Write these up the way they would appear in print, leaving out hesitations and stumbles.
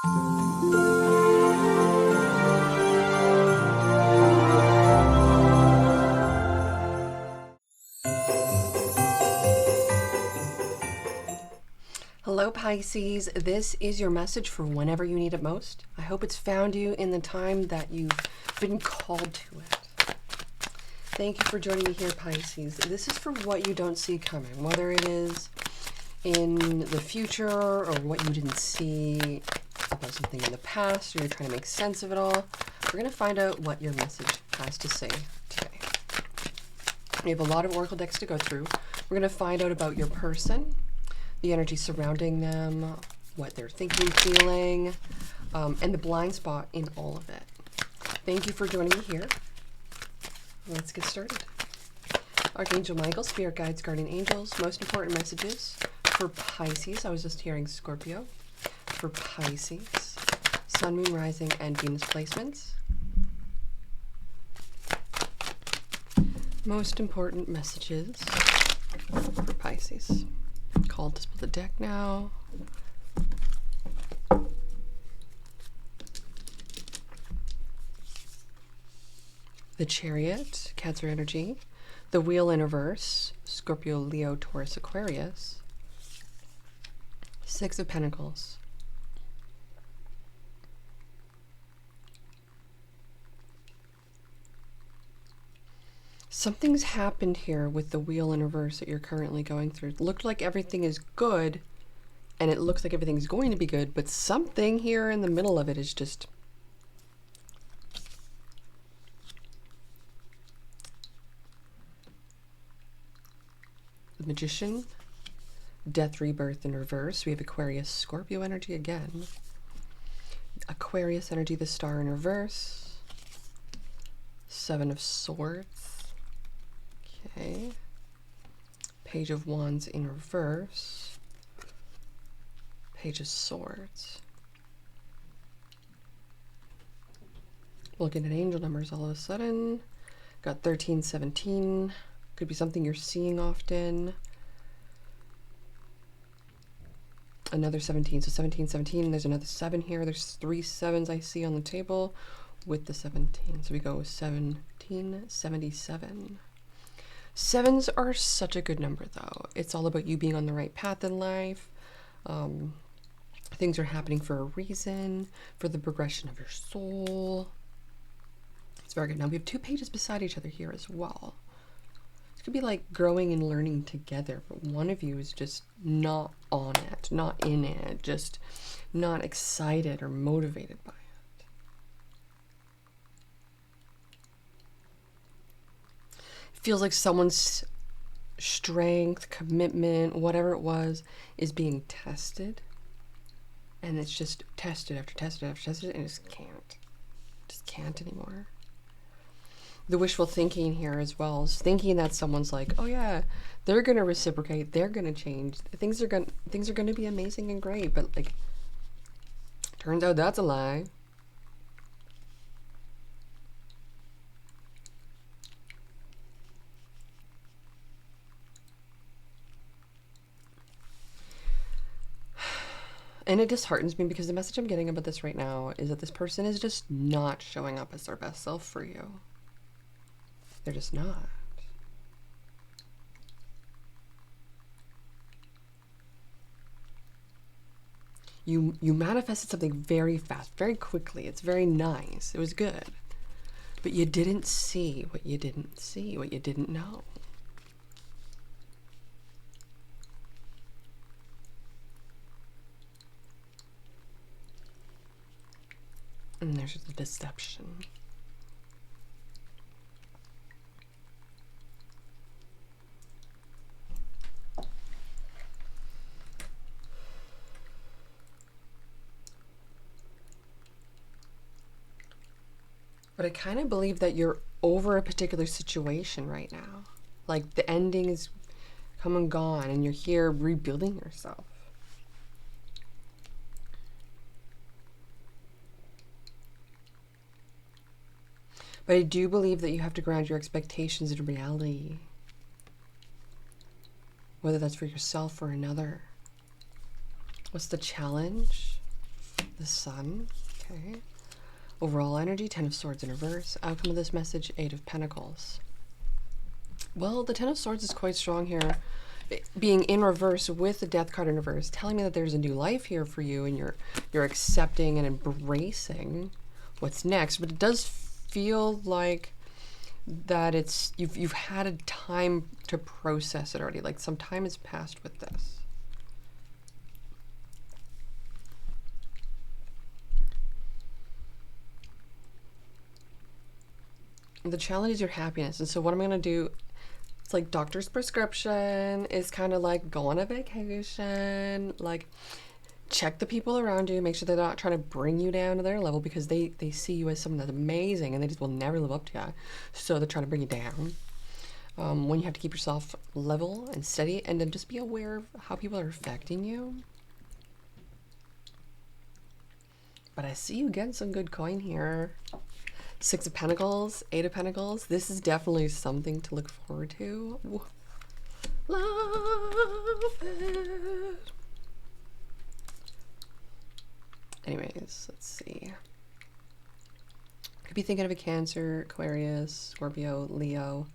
Hello Pisces, this is your message for whenever you need it most. I hope it's found you in the time that you've been called to it. Thank you for joining me here, Pisces. This is for what you don't see coming, whether it is in the future or what you didn't see about something in the past, or you're trying to make sense of it all. We're going to find out what your message has to say today. We have a lot of oracle decks to go through. We're going to find out about your person, the energy surrounding them, what they're thinking, feeling, and the blind spot in all of it. Thank you for joining me here. Let's get started. Archangel Michael, Spirit Guides, Guardian Angels, most important messages for Pisces. I was just hearing Scorpio. For Pisces, Sun, Moon, Rising, and Venus placements. Most important messages for Pisces. Called to split the deck now. The Chariot, Cancer energy. The Wheel in reverse, Scorpio, Leo, Taurus, Aquarius. Six of Pentacles. Something's happened here with the Wheel in reverse that you're currently going through. It looked like everything is good, and it looks like everything's going to be good, but something here in the middle of it is just... The Magician, Death, Rebirth in reverse. We have Aquarius, Scorpio energy again. Aquarius energy, the Star in reverse. Seven of Swords. Okay. Page of Wands in reverse. Page of Swords. Looking at angel numbers all of a sudden. Got 13, 17. Could be something you're seeing often. Another 17. So 17, 17. There's another 7 here. There's 3 7s I see on the table with the 17. So we go with 1777. Sevens are such a good number, though. It's all about you being on the right path in life. Things are happening for a reason, for the progression of your soul. It's very good. Now, we have 2 pages beside each other here as well. It could be like growing and learning together, but one of you is just not on it, not in it, just not excited or motivated by it. Feels like someone's strength, commitment, whatever it was, is being tested. And it's just tested after tested after tested, and it just can't. Just can't anymore. The wishful thinking here as well is thinking that someone's like, oh yeah, they're gonna reciprocate, they're gonna change, things are gonna be amazing and great, but like, turns out that's a lie. And it disheartens me because the message I'm getting about this right now is that this person is just not showing up as their best self for you. They're just not. You manifested something very fast, very quickly. It's very nice. It was good. But you didn't see what you didn't see, what you didn't know. And there's the deception. But I kind of believe that you're over a particular situation right now. Like the ending is come and gone and you're here rebuilding yourself. But I do believe that you have to ground your expectations in reality. Whether that's for yourself or another. What's the challenge? The Sun. Okay. Overall energy, Ten of Swords in reverse. Outcome of this message, Eight of Pentacles. Well, the Ten of Swords is quite strong here. Being in reverse with the Death card in reverse, telling me that there's a new life here for you, and you're accepting and embracing what's next. But it does feel like that it's you've had a time to process it already. Like some time has passed with this. The challenge is your happiness. And so what I'm going to do, it's like doctor's prescription is kind of like go on a vacation, like check the people around you, make sure they're not trying to bring you down to their level, because they see you as someone that's amazing and they just will never live up to you. So they're trying to bring you down. When you have to keep yourself level and steady, and then just be aware of how people are affecting you. But I see you getting some good coin here. Six of Pentacles, Eight of Pentacles. This is definitely something to look forward to. Love it. Anyways, let's see. Could be thinking of a Cancer, Aquarius, Scorpio, Leo,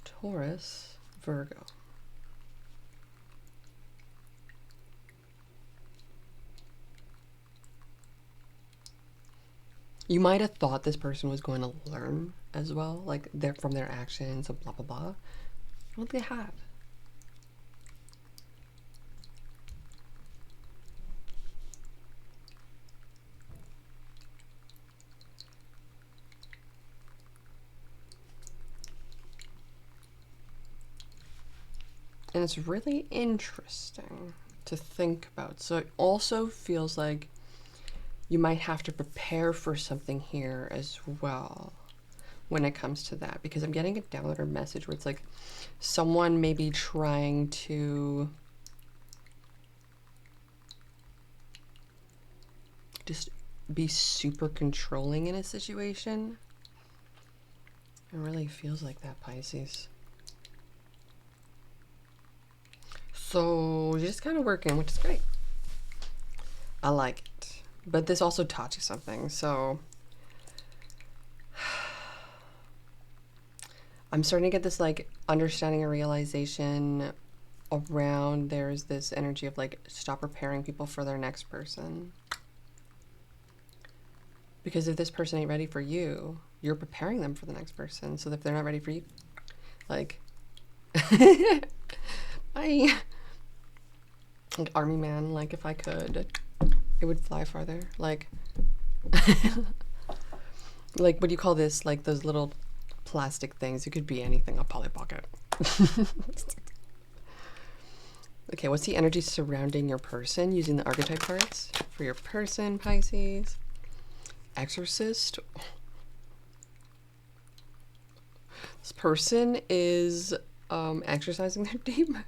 Taurus, Virgo. You might have thought this person was going to learn as well, like from their actions, and blah, blah, blah. I don't think they had. And it's really interesting to think about. So it also feels like you might have to prepare for something here as well when it comes to that, because I'm getting a downloader message where it's like someone may be trying to just be super controlling in a situation. It really feels like that, Pisces. So you're just kind of working, which is great. I like it. But this also taught you something. So I'm starting to get this like understanding and realization around there's this energy of like stop preparing people for their next person. Because if this person ain't ready for you, you're preparing them for the next person. So if they're not ready for you, like like army man, like if I could, it would fly farther. Like like what do you call this? Like those little plastic things. It could be anything. A Polly Pocket. Okay, what's the energy surrounding your person using the archetype cards for your person, Pisces? Exorcist. This person is exercising their demons.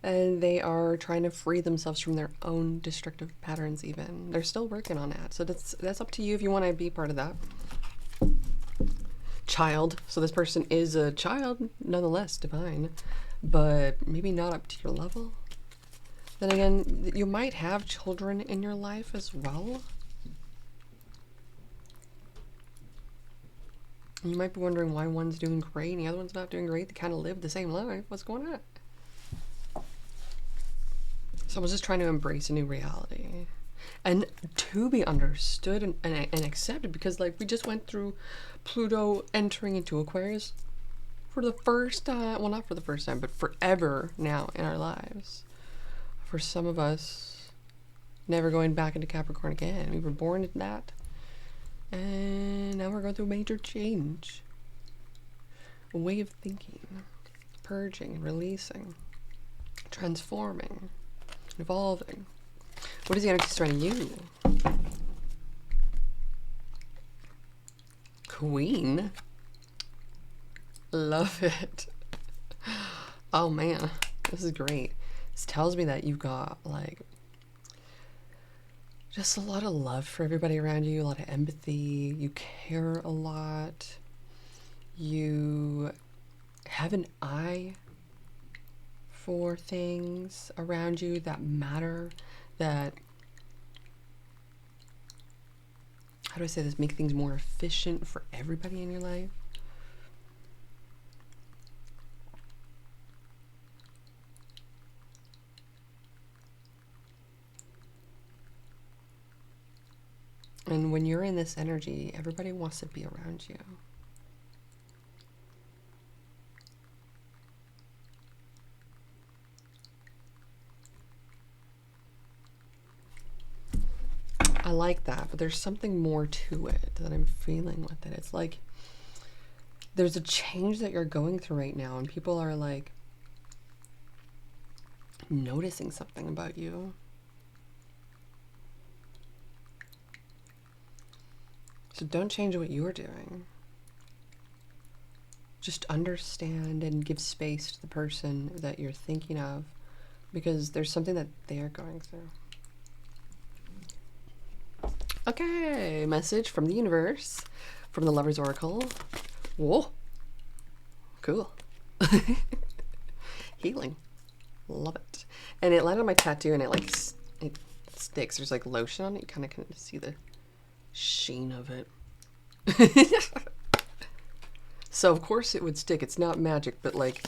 And they are trying to free themselves from their own destructive patterns even. They're still working on that. So that's up to you if you want to be part of that. Child. So this person is a child, nonetheless, divine. But maybe not up to your level. Then again, you might have children in your life as well. You might be wondering why one's doing great and the other one's not doing great. They kind of live the same life. What's going on? Someone's just trying to embrace a new reality and to be understood and accepted, because like we just went through Pluto entering into Aquarius for the first time. Well, not for the first time, but forever now in our lives. For some of us, never going back into Capricorn again. We were born in that. And now we're going through a major change. A way of thinking. Purging, releasing, transforming. Evolving. What is the energy surrounding you? Queen. Love it. Oh man, this is great. This tells me that you've got like just a lot of love for everybody around you, a lot of empathy. You care a lot. You have an eye for things around you that matter, that how do I say this, make things more efficient for everybody in your life. And when you're in this energy, everybody wants to be around you. I like that, but there's something more to it that I'm feeling with it. It's like there's a change that you're going through right now, and people are like noticing something about you. So don't change what you're doing. Just understand and give space to the person that you're thinking of, because there's something that they're going through. Okay, message from the universe, from the Lover's Oracle. Whoa, cool. Healing, love it. And it landed on my tattoo, and it sticks. There's like lotion on it. You kind of can see the sheen of it. So of course it would stick. It's not magic, but like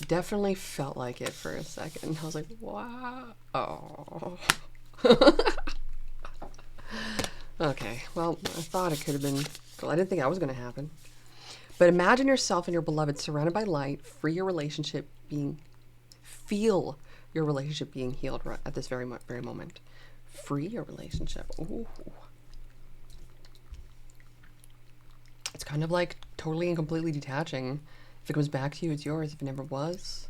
definitely felt like it for a second. I was like, wow. Oh. Okay, well, I thought it could have been cool. I didn't think that was going to happen. But imagine yourself and your beloved surrounded by light, feel your relationship being healed right at this very moment. Free your relationship. Ooh. It's kind of like totally and completely detaching. If it comes back to you, it's yours. If it never was,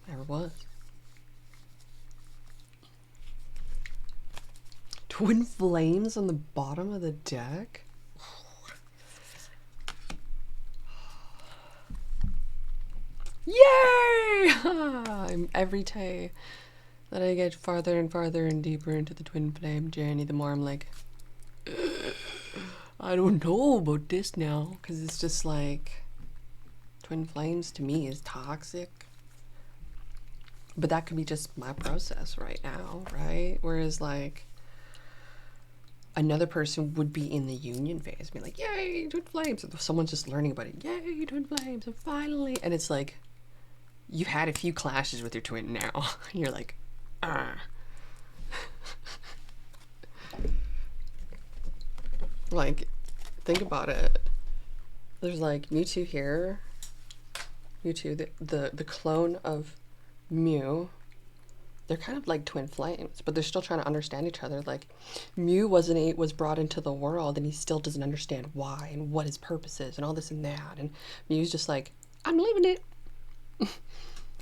never was. Twin flames on the bottom of the deck. Yay! Every day that I get farther and farther and deeper into the twin flame journey, the more I'm like, I don't know about this now, because it's just like twin flames to me is toxic. But that could be just my process right now, right? Whereas like another person would be in the union phase, be like, yay, twin flames. And someone's just learning about it. Yay, twin flames, and finally. And it's like, you've had a few clashes with your twin now. And you're like, ah. Like, think about it. There's like Mewtwo here. Mewtwo, the clone of Mew. They're kind of like twin flames, but they're still trying to understand each other. Like, Mew was brought into the world, and he still doesn't understand why and what his purpose is and all this and that. And Mew's just like, I'm living it.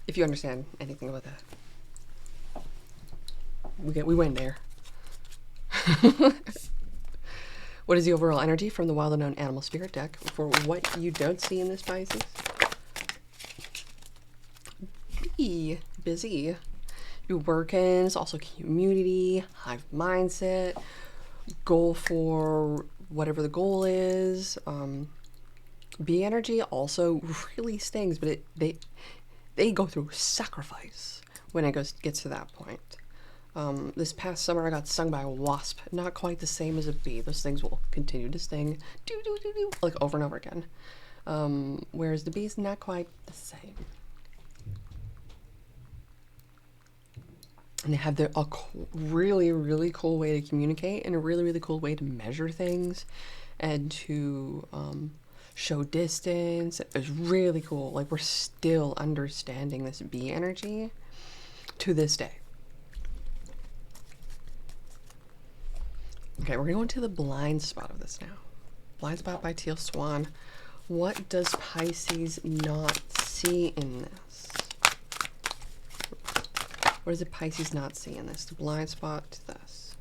If you understand anything about that, we went there. What is the overall energy from the Wild Unknown Animal Spirit deck for what you don't see in this, Pisces? Be busy. You're working. It's also community, hive mindset, goal for whatever the goal is. Bee energy also really stings, but they go through sacrifice when it gets to that point. This past summer I got stung by a wasp. Not quite the same as a bee. Those things will continue to sting, like over and over again. Whereas the bee's not quite the same. And they have a really, really cool way to communicate, and a really, really cool way to measure things and to show distance. It's really cool. Like, we're still understanding this bee energy to this day. Okay, we're going to go into the blind spot of this now. Blind spot by Teal Swan. What does Pisces not see in this? What does the Pisces not see in this? The blind spot to this.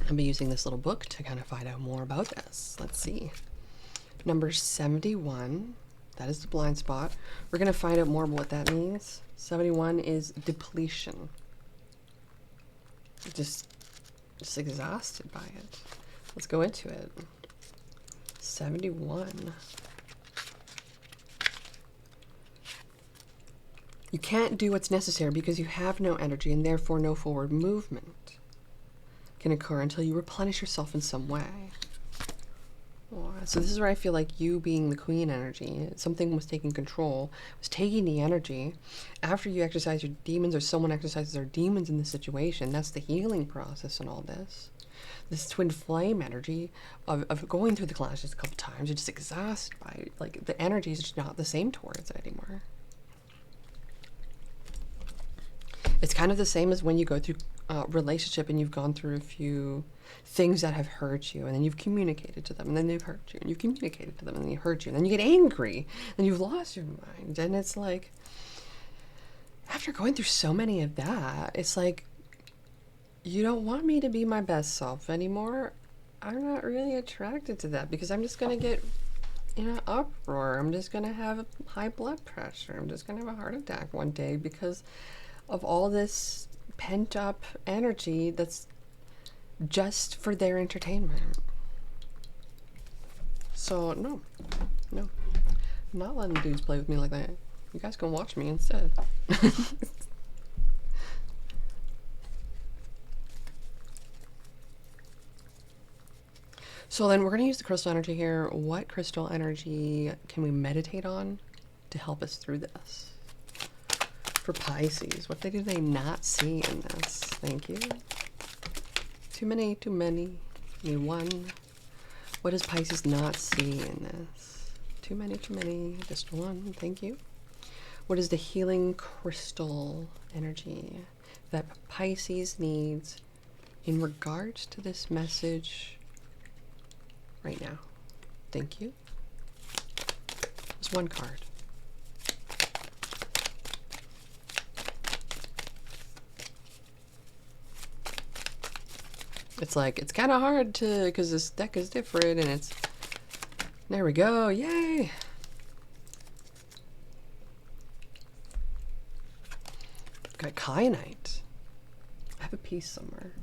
I'll be using this little book to kind of find out more about this. Let's see. Number 71. That is the blind spot. We're going to find out more about what that means. 71 is depletion. Just exhausted by it. Let's go into it. 71. You can't do what's necessary because you have no energy and therefore no forward movement. can occur until you replenish yourself in some way. So this is where I feel like you being the queen energy, something was taking control, was taking the energy. After you exercise your demons, or someone exercises their demons in this situation, that's the healing process and all this. This twin flame energy of going through the clashes a couple times, you're just exhausted by it. Like, the energy is just not the same towards it anymore. It's kind of the same as when you go through a relationship and you've gone through a few things that have hurt you, and then you've communicated to them, and then they've hurt you, and you've communicated to them, and then they hurt you, and then you get angry, and you've lost your mind. And it's like, after going through so many of that, it's like, you don't want me to be my best self anymore. I'm not really attracted to that, because I'm just going to get in an uproar. I'm just going to have high blood pressure. I'm just going to have a heart attack one day because of all this pent up energy that's just for their entertainment. So no, I'm not letting dudes play with me like that. You guys can watch me instead. So then we're going to use the crystal energy here. What crystal energy can we meditate on to help us through this? For Pisces, what do they not see in this? Thank you. Too many. Need one. What does Pisces not see in this? Too many. Just one. Thank you. What is the healing crystal energy that Pisces needs in regards to this message right now? Thank you. There's one card. It's like, it's kind of hard to, because this deck is different, and it's, there we go, yay! Got kyanite. I have a piece somewhere.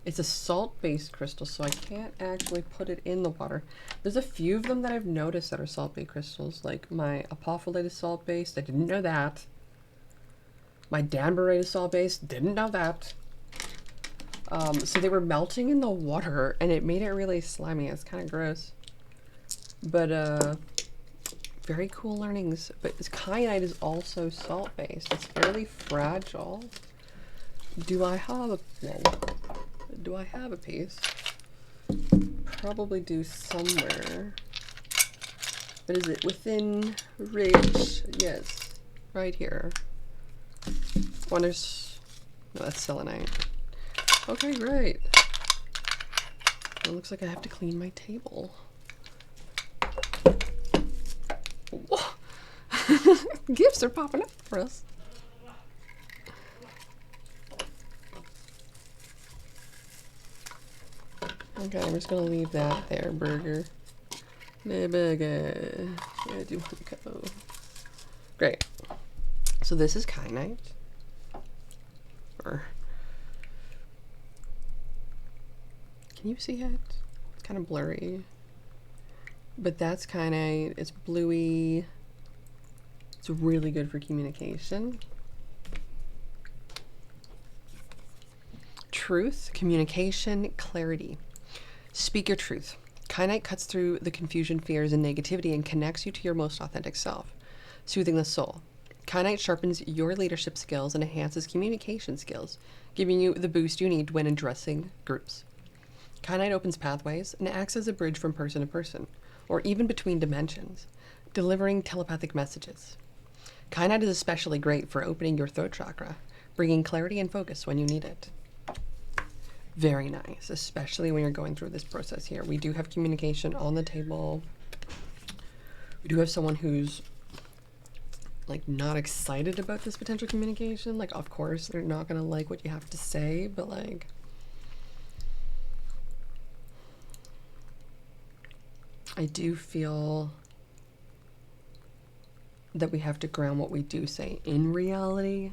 It's a salt-based crystal, so I can't actually put it in the water. There's a few of them that I've noticed that are salt-based crystals, like my apophyllite is salt-based, I didn't know that. My danbarite is salt-based, didn't know that. So they were melting in the water, and it made it really slimy. It's kind of gross. But, very cool learnings. But this kyanite is also salt-based. It's fairly fragile. Do I have a piece? Probably do somewhere. But is it within reach? Yes. Right here. Wonders. No, that's selenite. Okay, great. It looks like I have to clean my table. Gifts are popping up for us. Okay, I'm just gonna leave that there, burger. Where do you want to go? Great. So this is kyanite. Can you see it? It's kind of blurry. But that's kyanite. It's bluey. It's really good for communication. Truth, communication, clarity. Speak your truth. Kyanite cuts through the confusion, fears, and negativity and connects you to your most authentic self, soothing the soul. Kyanite sharpens your leadership skills and enhances communication skills, giving you the boost you need when addressing groups. Kyanite opens pathways and acts as a bridge from person to person, or even between dimensions, delivering telepathic messages. Kyanite is especially great for opening your throat chakra, bringing clarity and focus when you need it. Very nice, especially when you're going through this process here. We do have communication on the table. We do have someone who's like not excited about this potential communication. Like, of course, they're not gonna like what you have to say, but like, I do feel that we have to ground what we do say in reality.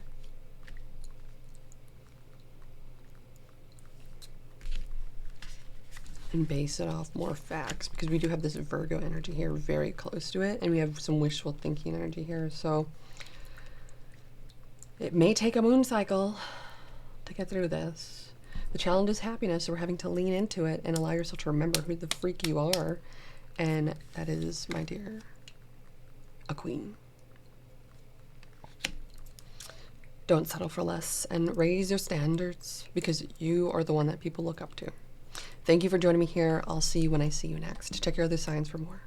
And base it off more facts, because we do have this Virgo energy here very close to it, and we have some wishful thinking energy here, so it may take a moon cycle to get through this, The challenge is happiness, so we're having to lean into it and allow yourself to remember who the freak you are. And that is, my dear, a queen. Don't settle for less and raise your standards, because you are the one that people look up to. Thank you for joining me here. I'll see you when I see you next. Check your other signs for more.